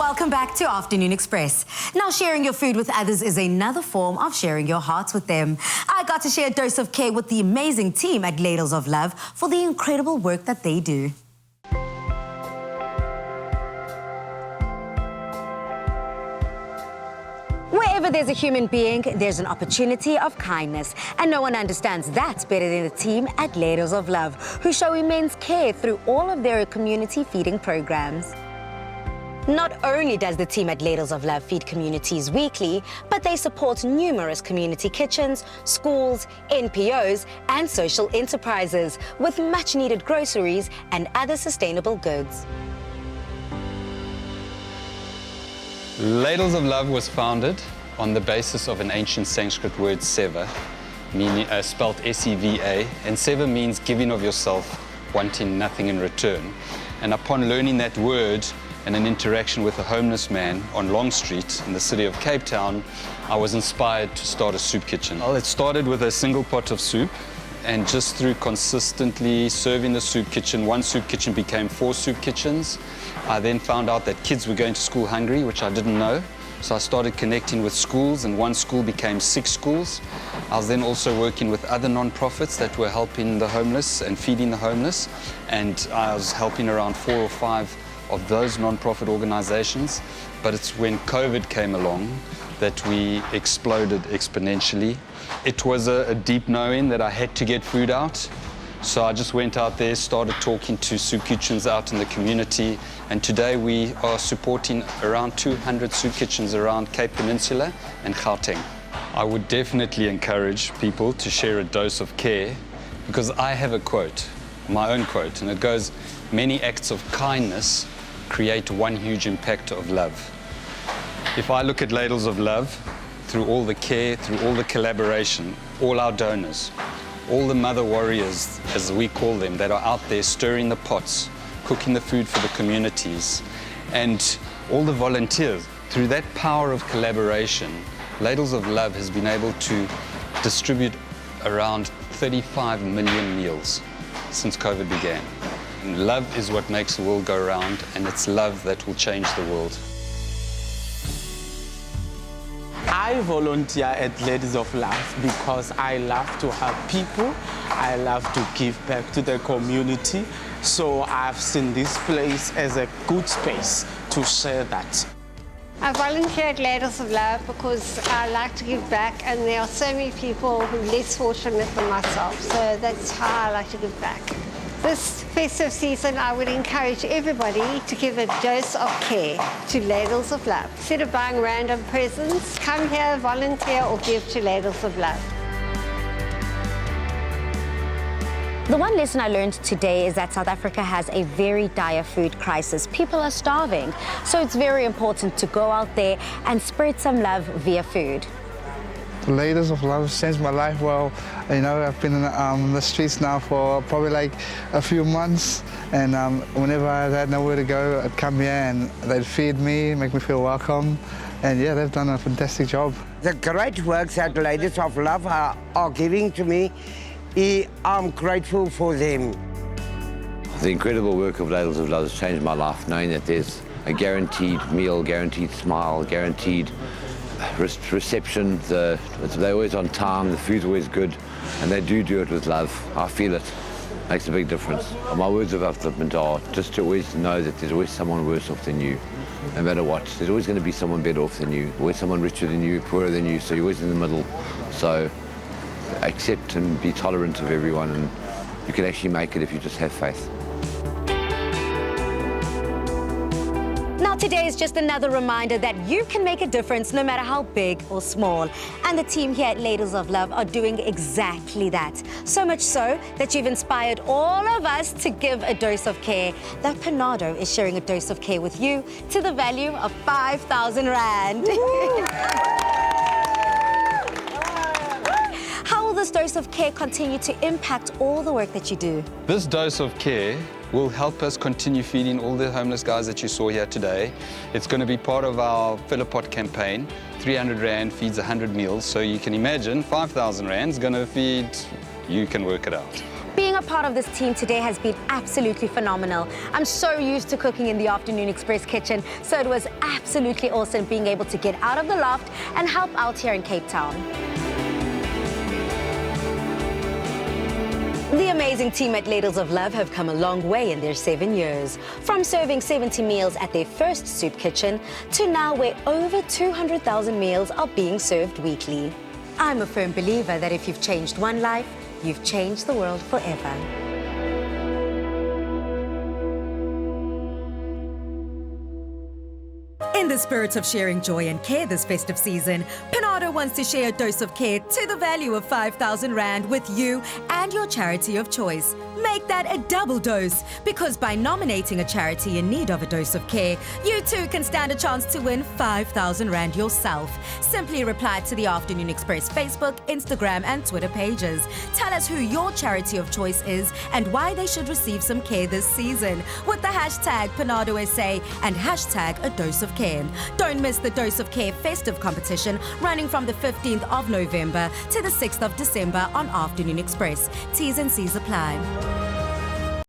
Welcome back to Afternoon Express. Now, sharing your food with others is another form of sharing your hearts with them. I got to share a dose of care with the amazing team at Ladles of Love for the incredible work that they do. Wherever there's a human being, there's an opportunity of kindness. And no one understands that better than the team at Ladles of Love, who show immense care through all of their community feeding programs. Not only does the team at Ladles of Love feed communities weekly, but they support numerous community kitchens, schools, NPOs, and social enterprises with much-needed groceries and other sustainable goods. Ladles of Love was founded on the basis of an ancient Sanskrit word, seva, meaning, spelled S-E-V-A, and seva means giving of yourself, wanting nothing in return. And upon learning that word and an interaction with a homeless man on Long Street in the city of Cape Town, I was inspired to start a soup kitchen. Well, it started with a single pot of soup, and just through consistently serving the soup kitchen, one soup kitchen became 4 soup kitchens. I then found out that kids were going to school hungry, which I didn't know. So I started connecting with schools, and one school became 6 schools. I was then also working with other non-profits that were helping the homeless and feeding the homeless. And I was helping around 4 or 5 of those non-profit organizations. But it's when COVID came along that we exploded exponentially. It was a deep knowing that I had to get food out. So I just went out there, started talking to soup kitchens out in the community, and today we are supporting around 200 soup kitchens around Cape Peninsula and Gauteng. I would definitely encourage people to share a dose of care, because I have a quote, my own quote, and it goes, "Many acts of kindness create one huge impact of love." If I look at Ladles of Love, through all the care, through all the collaboration, all our donors, all the mother warriors, as we call them, that are out there stirring the pots, cooking the food for the communities, and all the volunteers, through that power of collaboration, Ladles of Love has been able to distribute around 35 million meals since COVID began. And love is what makes the world go round, and it's love that will change the world. I volunteer at Ladles of Love because I love to help people. I love to give back to the community. So I've seen this place as a good space to share that. I volunteer at Ladles of Love because I like to give back, and there are so many people who are less fortunate than myself. So that's how I like to give back. This festive season, I would encourage everybody to give a dose of care to Ladles of Love. Instead of buying random presents, come here, volunteer, or give to Ladles of Love. The one lesson I learned today is that South Africa has a very dire food crisis. People are starving, so it's very important to go out there and spread some love via food. Ladles of Love changed my life. Well, you know, I've been in the streets now for probably like a few months, and whenever I had nowhere to go, I'd come here and they'd feed me, make me feel welcome, and yeah, they've done a fantastic job. The great works that Ladles of Love are giving to me, I'm grateful for them. The incredible work of Ladles of Love has changed my life, knowing that there's a guaranteed meal, guaranteed smile, guaranteed reception. They're always on time, the food's always good, and they do it with love. I feel it. Makes a big difference. My words of upliftment are just to always know that there's always someone worse off than you, no matter what. There's always going to be someone better off than you, always someone richer than you, poorer than you, so you're always in the middle. So accept and be tolerant of everyone, and you can actually make it if you just have faith. Now, today is just another reminder that you can make a difference no matter how big or small. And the team here at Ladles of Love are doing exactly that. So much so that you've inspired all of us to give a dose of care. The PANADO is sharing a dose of care with you to the value of 5,000 Rand. How will this dose of care continue to impact all the work that you do? This dose of care will help us continue feeding all the homeless guys that you saw here today. It's going to be part of our Fill-A-Pot campaign. 300 Rand feeds 100 meals, so you can imagine 5,000 Rand is going to feed, you can work it out. Being a part of this team today has been absolutely phenomenal. I'm so used to cooking in the Afternoon Express kitchen, so it was absolutely awesome being able to get out of the loft and help out here in Cape Town. The amazing team at Ladles of Love have come a long way in their 7 years. From serving 70 meals at their first soup kitchen to now where over 200,000 meals are being served weekly. I'm a firm believer that if you've changed one life, you've changed the world forever. In the spirit of sharing joy and care this festive season, PANADO wants to share a dose of care to the value of 5,000 Rand with you and your charity of choice. Make that a double dose, because by nominating a charity in need of a dose of care, you too can stand a chance to win 5,000 Rand yourself. Simply reply to the Afternoon Express Facebook, Instagram and Twitter pages. Tell us who your charity of choice is and why they should receive some care this season with the hashtag PANADOSA and hashtag a dose of care. Don't miss the Dose of Care festive competition running from the 15th of November to the 6th of December on Afternoon Express. T's and C's apply.